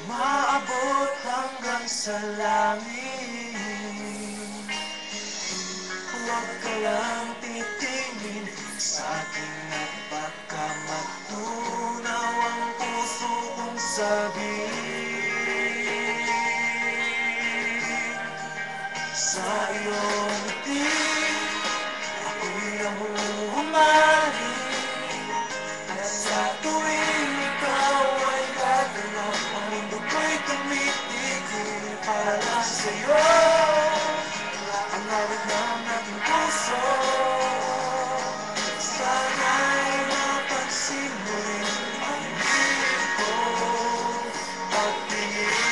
Umaabot hanggang sa langit. Huwag ka lang titingin sa akin at baka matunaw ang puso kong sabihin. Sa iyong ngiti, ako'y nahuhumaling. At sa tuwing ikaw ay gaganap, ang mundo ko'y tumitigil para lang sa'yo. Ang awit ng aking puso, sana'y mapansin mo rin ang hiling ko pagtingin.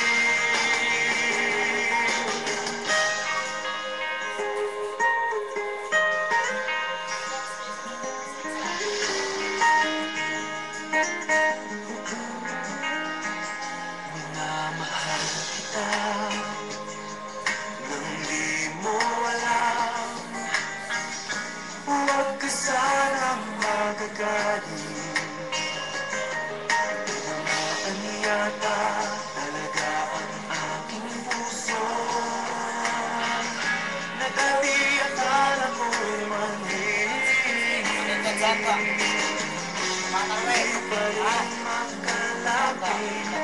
Minamahal kita nang di mo alam. Huwag ka sanang magagaling. Tinamaan yata talaga ang aking puso, na dati akala ko'y manhihing. Di pa rin makalapit